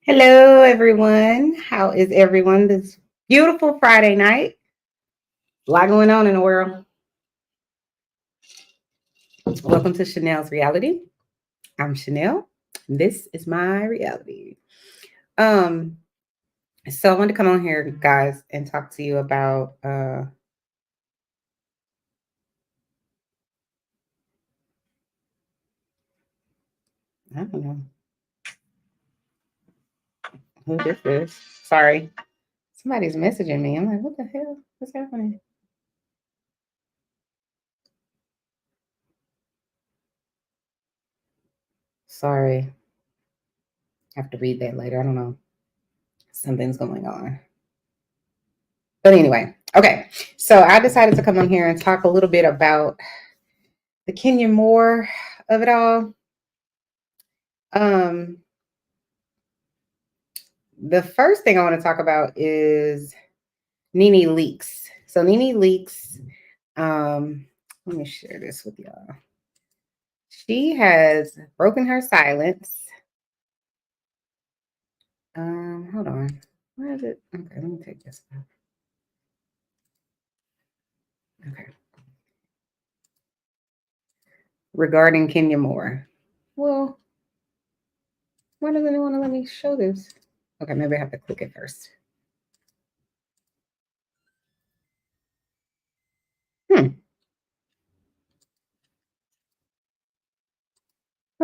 Hello, everyone. How is everyone this beautiful Friday night? A lot going on in the world. Welcome to Chanel's Reality. I'm Chanel. This is my reality. Um, so I wanted to come on here, guys, and talk to you about I don't know who this is. Sorry. Somebody's messaging me. I'm like, what the hell? What's happening? Sorry. I have to read that later. I don't know. Something's going on. But anyway, okay. So I decided to come on here and talk a little bit about the Kenya Moore of it all. Um, the first thing I want to talk about is NeNe Leakes. So NeNe Leakes, let me share this with y'all. She has broken her silence. Hold on. Where is it? Okay, let me take this off. Okay. Regarding Kenya Moore. Well, why doesn't it want to let me show this? Okay, maybe I have to click it first. Why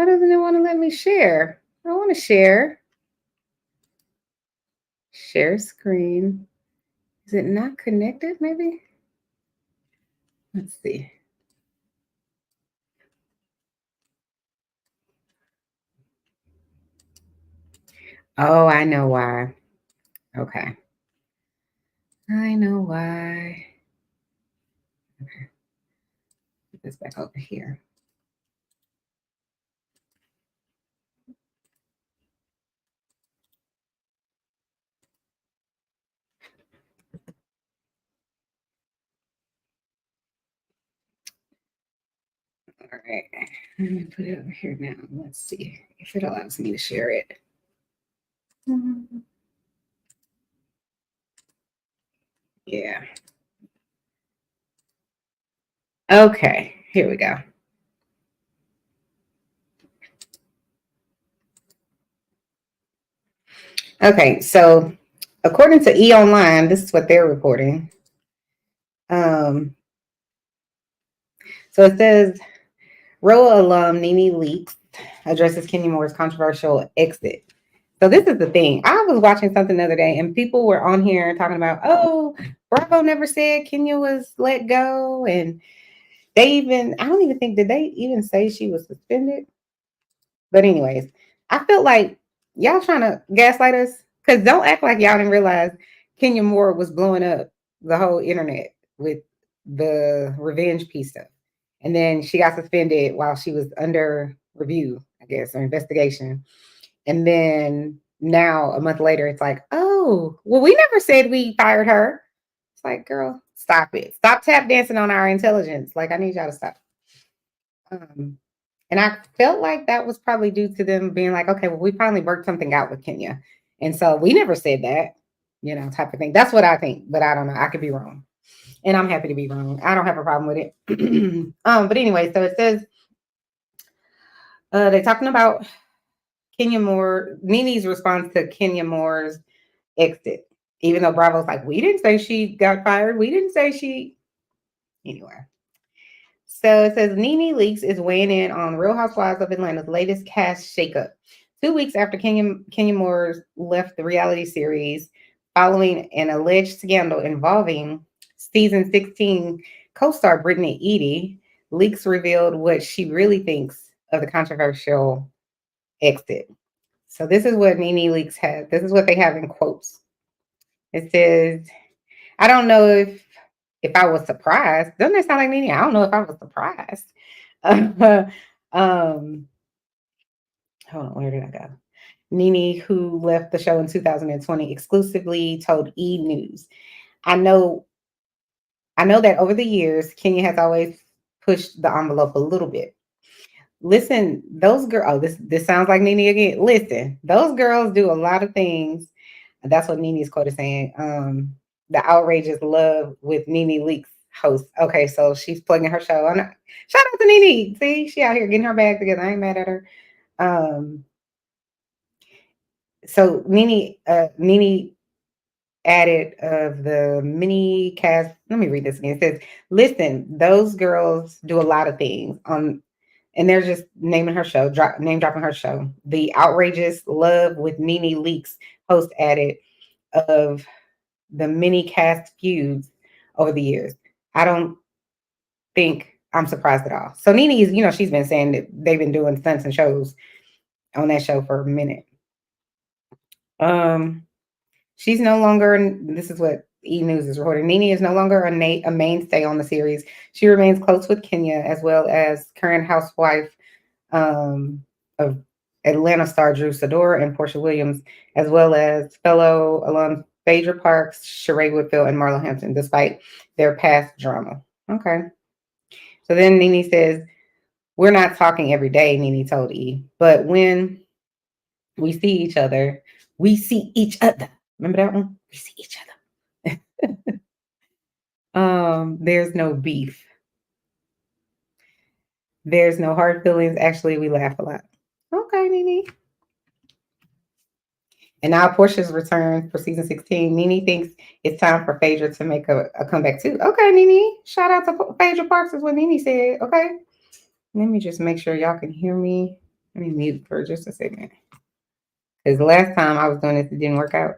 doesn't it want to let me share? I want to share. Share screen. Is it not connected, maybe? Let's see. Oh, I know why. Okay. I know why. Okay. Put this back over here. All right. Let me put it over here now. Let's see if it allows me to share it. Yeah. Okay. Here we go. Okay. So, according to E Online, this is what they're reporting. So it says RHOA alum NeNe Leakes addresses Kenya Moore's controversial exit. So this is the thing. I was watching something the other day and people were on here talking about, oh, Bravo never said Kenya was let go. And I don't even think, did they even say she was suspended? But anyways, I felt like y'all trying to gaslight us because don't act like y'all didn't realize Kenya Moore was blowing up the whole internet with the revenge piece stuff. And then she got suspended while she was under review, I guess, or investigation. And then now, a month later, it's like, oh, well, we never said we fired her. It's like, girl, stop it. Stop tap dancing on our intelligence. Like, I need y'all to stop. And I felt like that was probably due to them being like, okay, well, we finally worked something out with Kenya. And so we never said that, type of thing. That's what I think, but I don't know. I could be wrong. And I'm happy to be wrong. I don't have a problem with it. But anyway, so it says they're talking about Kenya Moore, NeNe's response to Kenya Moore's exit. Even though Bravo's like, we didn't say she got fired. We didn't say she. Anyway. So it says NeNe Leakes is weighing in on Real Housewives of Atlanta's latest cast shakeup. 2 weeks after Kenya Moore left the reality series following an alleged scandal involving season 16 co-star Brittany Eady, Leakes revealed what she really thinks of the controversial exit. So this is what NeNe Leakes has. This is what they have in quotes. It says, I don't know if I was surprised. Doesn't that sound like NeNe? I don't know if I was surprised. Hold on, where did I go? NeNe, who left the show in 2020, exclusively told E! News. I know that over the years, Kenya has always pushed the envelope a little bit. Listen, those girls. Oh, this sounds like NeNe again. Listen, those girls do a lot of things. That's what NeNe's quote is saying. The outrageous love with NeNe Leakes host. Okay, so she's plugging her show. Shout out to NeNe. See, she out here getting her bag together. I ain't mad at her. So NeNe added of the mini cast. Let me read this again. It says, "Listen, those girls do a lot of things on." And they're just naming her show, name dropping her show. The outrageous love with NeNe Leakes host added of the mini cast feuds over the years. I don't think I'm surprised at all. So NeNe is, she's been saying that they've been doing stunts and shows on that show for a minute. She's no longer, this is what E! News is reporting, NeNe is no longer a mainstay on the series. She remains close with Kenya, as well as current housewife of Atlanta star Drew Sidora and Portia Williams, as well as fellow alum Phaedra Parks, Sheree Whitfield, and Marlo Hampton, despite their past drama. Okay. So then NeNe says, "We're not talking every day," NeNe told E, "but when we see each other, we see each other." Remember that one? We see each other. There's no beef. There's no hard feelings. Actually, we laugh a lot. Okay, NeNe. And now Portia's return for season 16. NeNe thinks it's time for Phaedra to make a comeback too. Okay, NeNe. Shout out to Phaedra Parks is what NeNe said. Okay. Let me just make sure y'all can hear me. Let me mute for just a second. Because last time I was doing this, it didn't work out.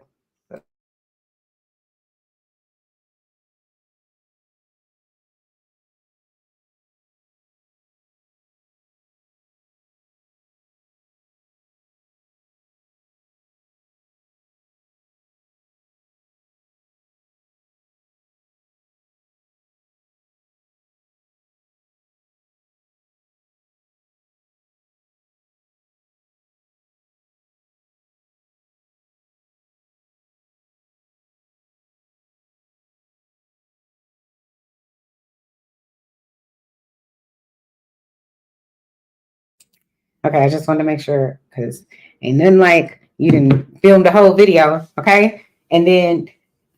Okay, I just wanted to make sure because ain't nothing like you didn't film the whole video, okay? And then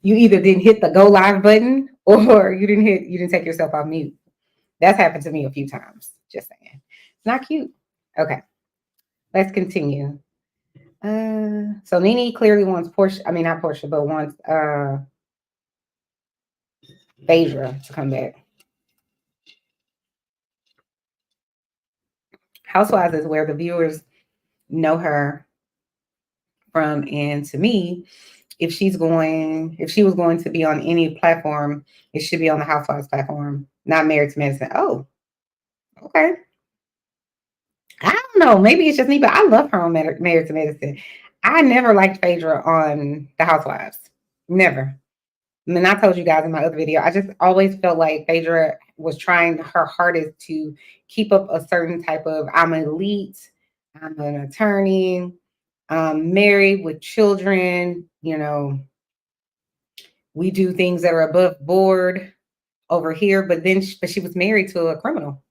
you either didn't hit the go live button or you didn't take yourself off mute. That's happened to me a few times. Just saying. It's not cute. Okay. Let's continue. So NeNe clearly wants Portia, I mean not Portia, but wants Phaedra to come back. Housewives is where the viewers know her from, and to me, if she was going to be on any platform, it should be on the Housewives platform, not Married to Medicine. Oh, okay. I don't know. Maybe it's just me, but I love her on Married to Medicine. I never liked Phaedra on the Housewives. Never. I mean, I told you guys in my other video, I just always felt like Phaedra was trying her hardest to keep up a certain type of I'm elite, I'm an attorney, I'm married with children, we do things that are above board over here, but she was married to a criminal.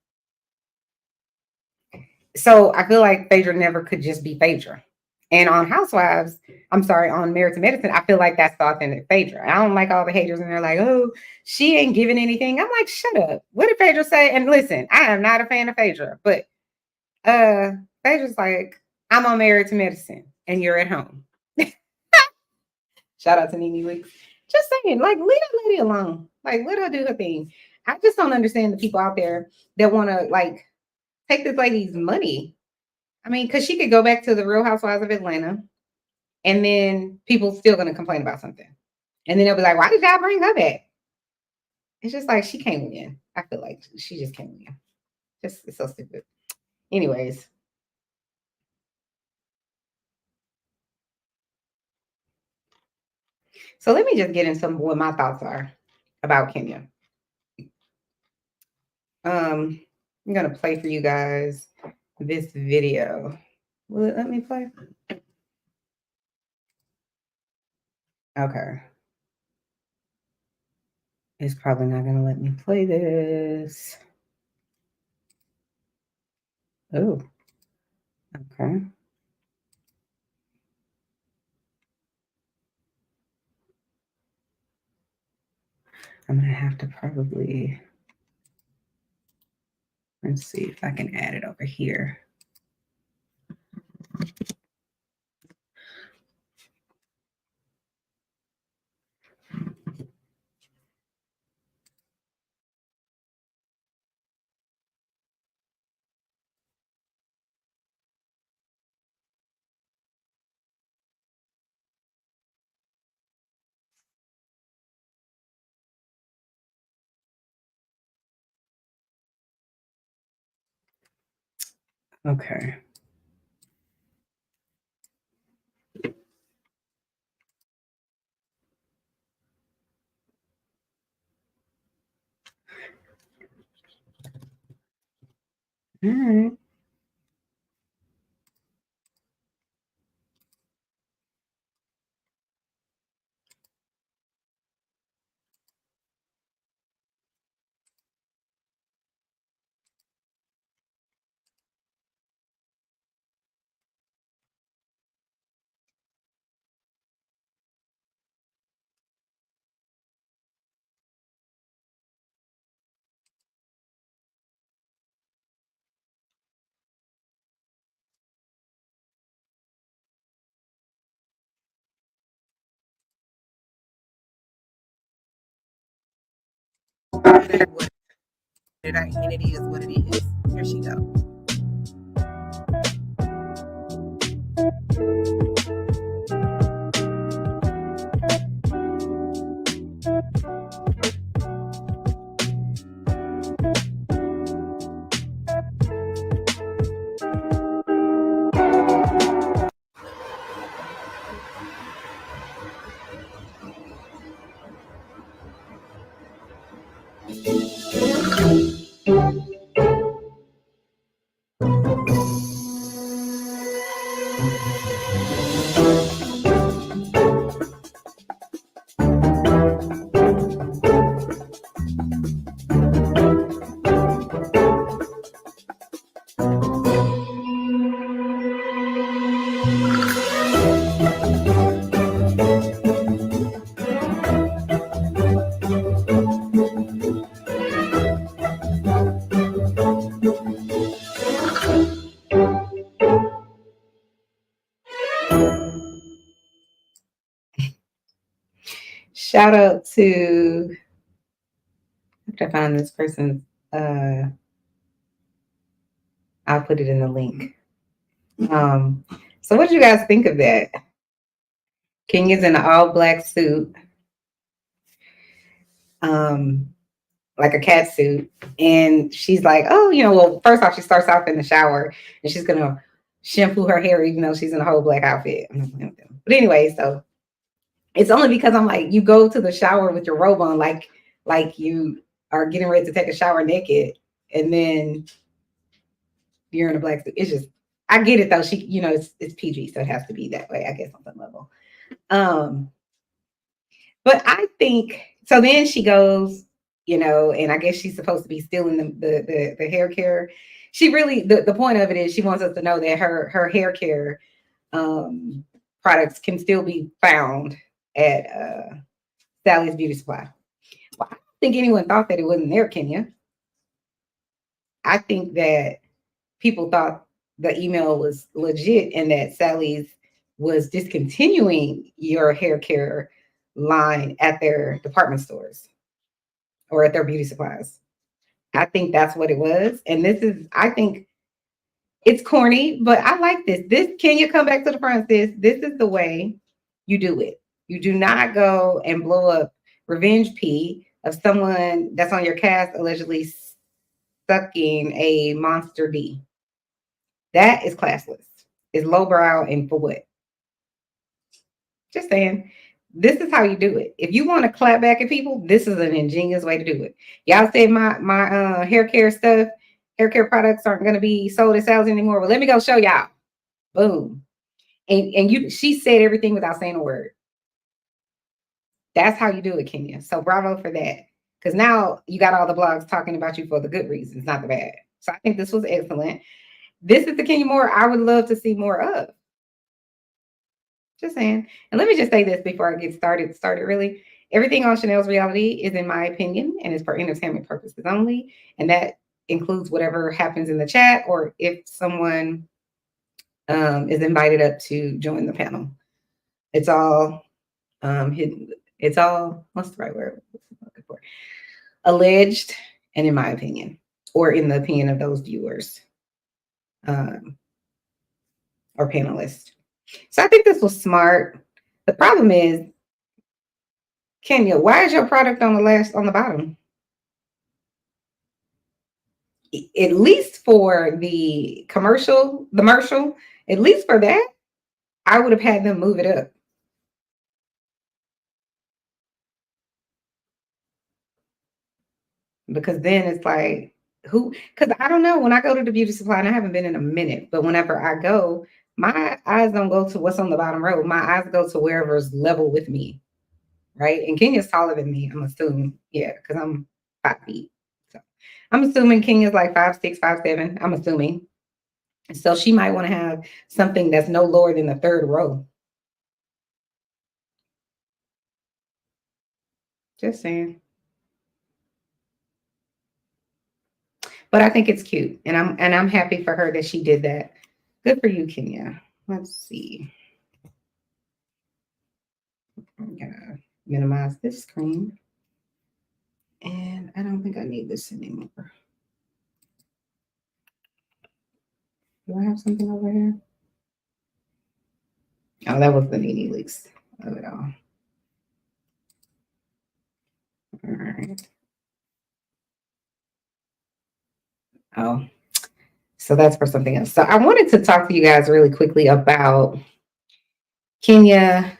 So I feel like Phaedra never could just be Phaedra. And on on Married to Medicine, I feel like that's the authentic Phaedra. I don't like all the haters and they're like, oh, she ain't giving anything. I'm like, shut up. What did Phaedra say? And listen, I am not a fan of Phaedra, but Phaedra's like, I'm on Married to Medicine and you're at home. Shout out to NeNe Leakes. Just saying, like, leave that lady alone. Like, let her do her thing. I just don't understand the people out there that want to like take this lady's money. I mean, because she could go back to the Real Housewives of Atlanta, and then people still gonna complain about something, and then they'll be like, "Why did y'all bring her back?" It's just like she can't win. I feel like she just can't win. Just it's so stupid. Anyways, so let me just get into what my thoughts are about Kenya. I'm gonna play for you guys this video. Will it let me play? Okay. It's probably not gonna let me play this. Oh, okay. I'm gonna have to probably, let's see if I can add it over here. Okay. All right. What did I? And it is what it is. Here she go. Shout out to, I have to find this person's, I'll put it in the link. So what did you guys think of that? Kenya's in an all black suit, like a cat suit. And she's like, oh, well, first off, she starts off in the shower and she's gonna shampoo her hair, even though she's in a whole black outfit. I'm not playing with them. But anyway, so it's only because I'm like, you go to the shower with your robe on, like you are getting ready to take a shower naked, and then you're in a black suit. It's just, I get it though. She, it's PG, so it has to be that way, I guess, on some level. But I think so. Then she goes, and I guess she's supposed to be stealing the hair care. She really, the point of it is she wants us to know that her hair care products can still be found at Sally's Beauty Supply. Well, I don't think anyone thought that it wasn't there, Kenya. I think that people thought the email was legit and that Sally's was discontinuing your hair care line at their department stores or at their beauty supplies. I think that's what it was. And this is, I think it's corny, but I like this. Can you come back to the front, sis? This is the way you do it. You do not go and blow up revenge pee of someone that's on your cast allegedly sucking a monster D. That is classless. It's lowbrow and for what? Just saying. This is how you do it. If you want to clap back at people, this is an ingenious way to do it. Y'all say my hair care stuff, hair care products aren't going to be sold at Sal's anymore. Well, let me go show y'all. Boom. And she said everything without saying a word. That's how you do it, Kenya. So bravo for that. Because now you got all the blogs talking about you for the good reasons, not the bad. So I think this was excellent. This is the Kenya Moore I would love to see more of. Just saying. And let me just say this before I get started really. Everything on Chanel's reality is in my opinion and is for entertainment purposes only. And that includes whatever happens in the chat or if someone is invited up to join the panel. It's all hidden. It's all, what's the right word? Alleged, and in my opinion, or in the opinion of those viewers or panelists. So I think this was smart. The problem is, Kenya, why is your product on the bottom? At least for the commercial, at least for that, I would have had them move it up. Because then it's like, because I don't know, when I go to the beauty supply, and I haven't been in a minute, but whenever I go, my eyes don't go to what's on the bottom row. My eyes go to wherever's level with me, right? And Kenya's taller than me, I'm assuming, yeah, because I'm 5 feet. So I'm assuming Kenya's like 5'6", 5'7", I'm assuming. So she might want to have something that's no lower than the third row. Just saying. But I think it's cute, and I'm happy for her that she did that. Good for you, Kenya. Let's see. I'm gonna minimize this screen, and I don't think I need this anymore. Do I have something over here? Oh, that was the NeNe Leakes of it all. All right. Oh, so that's for something else. So I wanted to talk to you guys really quickly about Kenya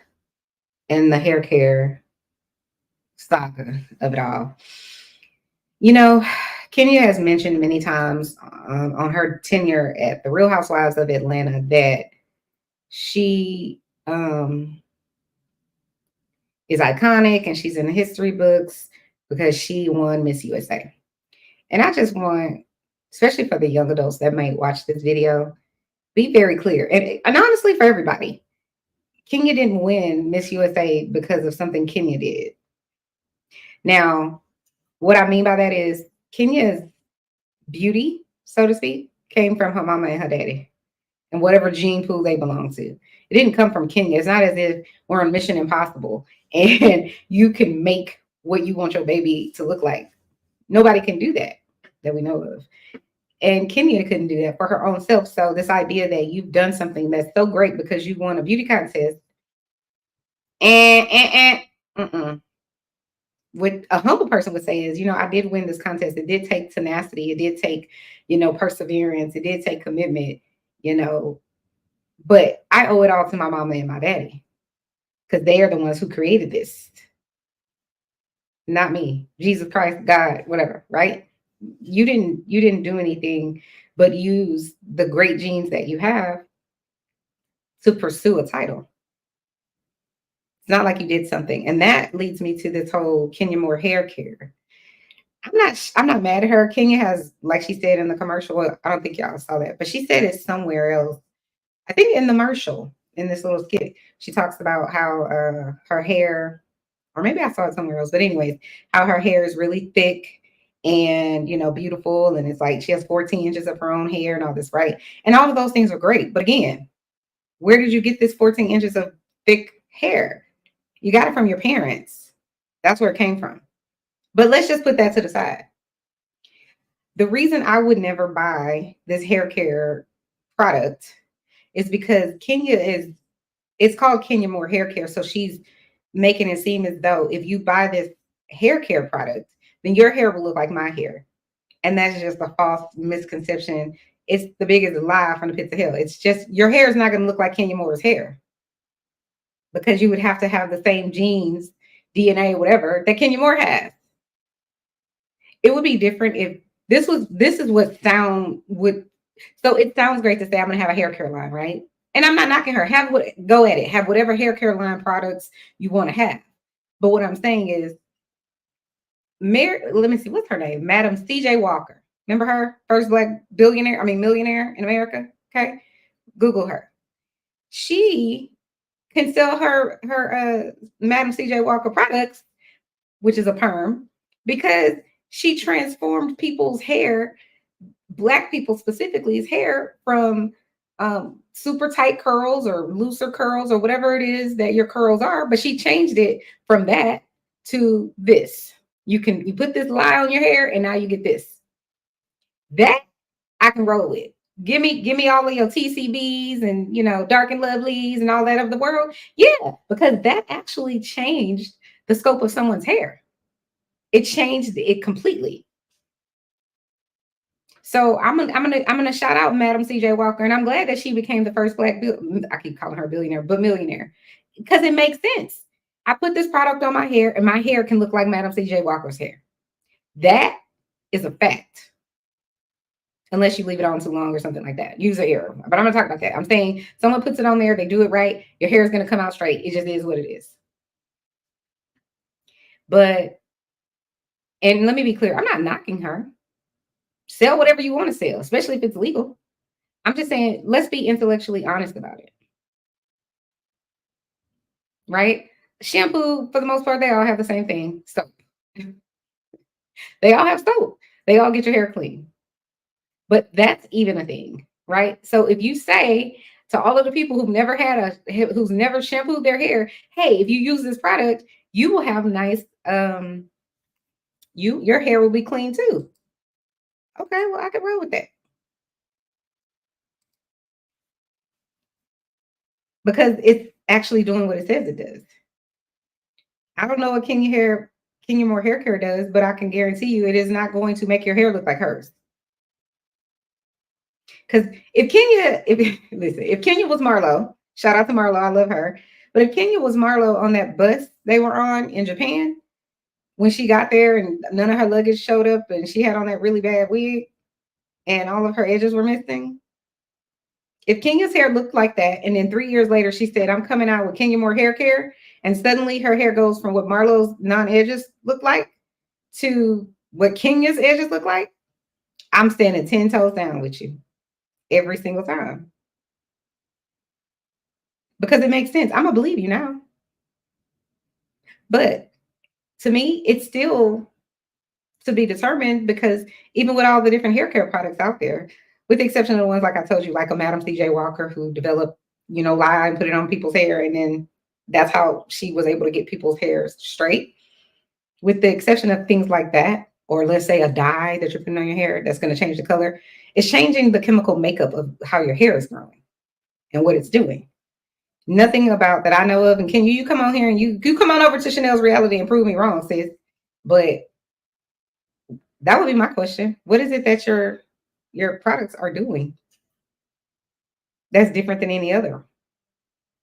and the hair care saga of it all. You know, Kenya has mentioned many times on her tenure at the Real Housewives of Atlanta that she is iconic and she's in the history books because she won Miss USA. And I just want, especially for the young adults that might watch this video, be very clear. And honestly, for everybody, Kenya didn't win Miss USA because of something Kenya did. Now, what I mean by that is Kenya's beauty, so to speak, came from her mama and her daddy and whatever gene pool they belong to. It didn't come from Kenya. It's not as if we're on Mission Impossible and you can make what you want your baby to look like. Nobody can do that we know of. And Kenya couldn't do that for her own self. So this idea that you've done something that's so great because you won a beauty contest what a humble person would say is, I did win this contest. It did take tenacity. It did take, perseverance. It did take commitment, but I owe it all to my mama and my daddy because they are the ones who created this. Not me, Jesus Christ, God, whatever, right? You didn't do anything but use the great genes that you have to pursue a title. It's not like you did something. And that leads me to this whole Kenya Moore hair care. I'm not mad at her. Kenya has, like she said in the commercial, well, I don't think y'all saw that, but she said it somewhere else. I think in the commercial, in this little skit, she talks about how her hair, or maybe I saw it somewhere else, but anyways, how her hair is really thick and, beautiful. And it's like she has 14 inches of her own hair and all this, right? And all of those things are great. But again, where did you get this 14 inches of thick hair? You got it from your parents. That's where it came from. But let's just put that to the side. The reason I would never buy this hair care product is because it's called Kenya Moore Hair Care. So she's making it seem as though if you buy this hair care product, then your hair will look like my hair. And that's just a false misconception. It's the biggest lie from the pits of hell. It's just your hair is not going to look like Kenya Moore's hair because you would have to have the same genes, DNA, whatever, that Kenya Moore has. It would be different if this is what sound would. So it sounds great to say I'm going to have a hair care line, right? And I'm not knocking her. Go at it. Have whatever hair care line products you want to have. But what I'm saying is, let me see, what's her name? Madam CJ Walker. Remember her? First black millionaire in America. Okay. Google her. She can sell her Madam CJ Walker products, which is a perm, because she transformed people's hair, black people specifically's hair, from super tight curls or looser curls or whatever it is that your curls are, but she changed it from that to this. You put this lie on your hair and now you get this. That I can roll with. Give me all of your TCBs and dark and lovelies and all that of the world. Yeah, because that actually changed the scope of someone's hair. It changed it completely. So I'm gonna shout out Madam CJ Walker, and I'm glad that she became the first black I keep calling her billionaire, but millionaire, because it makes sense. I put this product on my hair, and my hair can look like Madam CJ Walker's hair. That is a fact. Unless you leave it on too long or something like that. Use an error. But I'm gonna talk about that. I'm saying someone puts it on there, they do it right, your hair is gonna come out straight. It just is what it is. But, and let me be clear, I'm not knocking her. Sell whatever you want to sell, especially if it's legal. I'm just saying, let's be intellectually honest about it. Right? Shampoo, for the most part, they all have the same thing. Soap. They all have soap. They all get your hair clean. But that's even a thing, right? So if you say to all of the people who've never shampooed their hair, hey, if you use this product, you will have nice, your hair will be clean too. Okay, well, I can roll with that. Because it's actually doing what it says it does. I don't know what Kenya Moore hair care does, but I can guarantee you it is not going to make your hair look like hers. Because if Kenya was Marlo, shout out to Marlo, I love her. But if Kenya was Marlo on that bus they were on in Japan, when she got there and none of her luggage showed up and she had on that really bad wig and all of her edges were missing. If Kenya's hair looked like that, and then 3 years later she said, I'm coming out with Kenya Moore hair care, and suddenly her hair goes from what Marlo's non-edges look like to what Kenya's edges look like, I'm standing 10 toes down with you every single time. Because it makes sense. I'm going to believe you now. But to me, it's still to be determined, because even with all the different hair care products out there, with the exception of the ones like I told you, like a Madam CJ Walker who developed, lye and put it on people's hair, and then that's how she was able to get people's hair straight. With the exception of things like that, or let's say a dye that you're putting on your hair that's going to change the color, it's changing the chemical makeup of how your hair is growing and what it's doing. Nothing about that I know of. And can you come on here and you come on over to Chanel's Reality and prove me wrong, sis? But that would be my question. What is it that your products are doing that's different than any other?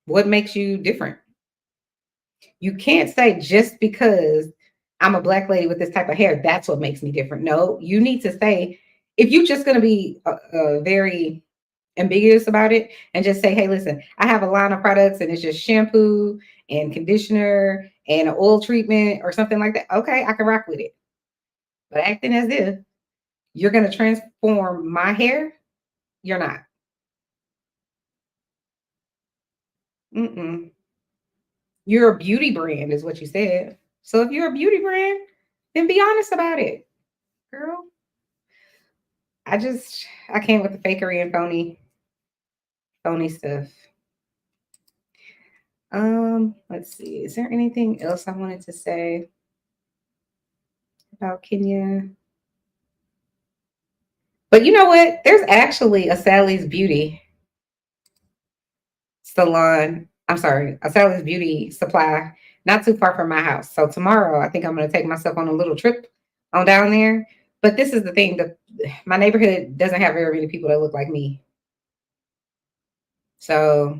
What makes you different? You can't say just because I'm a black lady with this type of hair, that's what makes me different. No, you need to say, if you're just going to be very ambiguous about it and just say, hey, listen, I have a line of products and it's just shampoo and conditioner and an oil treatment or something like that. Okay, I can rock with it. But acting as if you're going to transform my hair, you're not. Mm-mm. You're a beauty brand is what you said. So if you're a beauty brand, then be honest about it, girl. I can't with the fakery and phony stuff. Let's see. Is there anything else I wanted to say about Kenya? But you know what? There's actually a Sally's Beauty salon. I'm sorry, a Sally's Beauty supply not too far from my house. So tomorrow, I think I'm going to take myself on a little trip on down there. But this is the thing, my neighborhood doesn't have very many people that look like me. So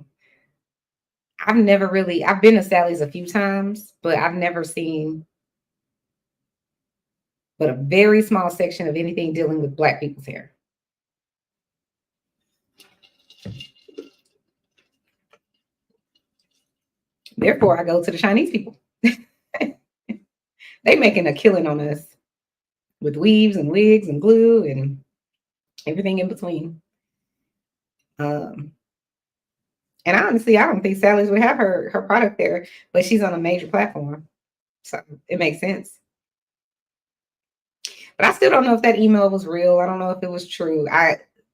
I've been to Sally's a few times, but I've never seen but a very small section of anything dealing with Black people's hair. Therefore, I go to the Chinese people. They making a killing on us. with weaves and wigs and glue and everything in between. Um, and honestly, I don't think Sally's would have her product there, but she's on a major platform, so it makes sense. But I still don't know if that email was real. I don't know if it was true.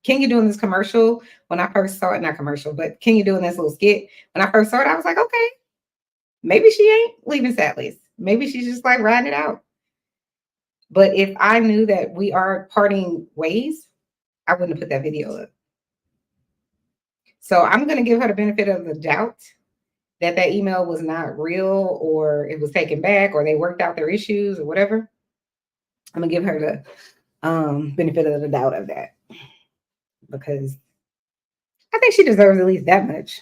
Kenya doing this commercial when I first saw it, not commercial, but Kenya doing this little skit. When I first saw it, I was like, okay, maybe she ain't leaving Sally's. Maybe she's just like riding it out. But if I knew that we are parting ways, I wouldn't have put that video up. So I'm going to give her the benefit of the doubt that that email was not real or it was taken back or they worked out their issues or whatever. I'm going to give her the benefit of the doubt of that because I think she deserves at least that much.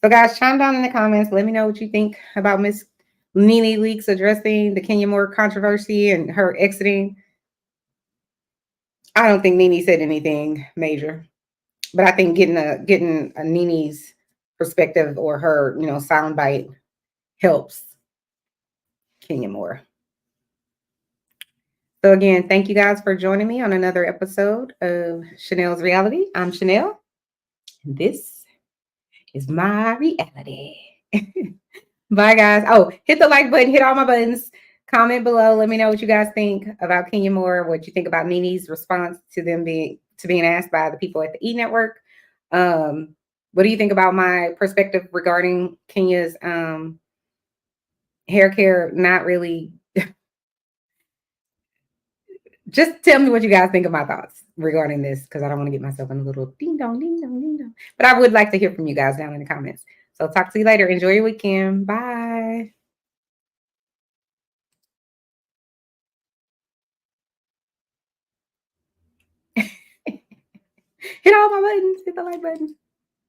So guys, chime down in the comments. Let me know what you think about Miss NeNe Leakes addressing the Kenya Moore controversy and her exiting. I don't think NeNe said anything major, but I think getting a NeNe's perspective or her, soundbite helps Kenya Moore. So again, thank you guys for joining me on another episode of Chanel's Reality. I'm Chanel, and this is my reality. Bye, guys. Oh, hit the like button, hit all my buttons. Comment below. Let me know what you guys think about Kenya Moore, what you think about NeNe's response to them being asked by the people at the E Network. What do you think about my perspective regarding Kenya's hair care? Not really. Just tell me what you guys think of my thoughts regarding this, because I don't want to get myself in a little ding dong, ding dong, ding dong. But I would like to hear from you guys down in the comments. So talk to you later. Enjoy your weekend. Bye. Hit all my buttons. Hit the like button.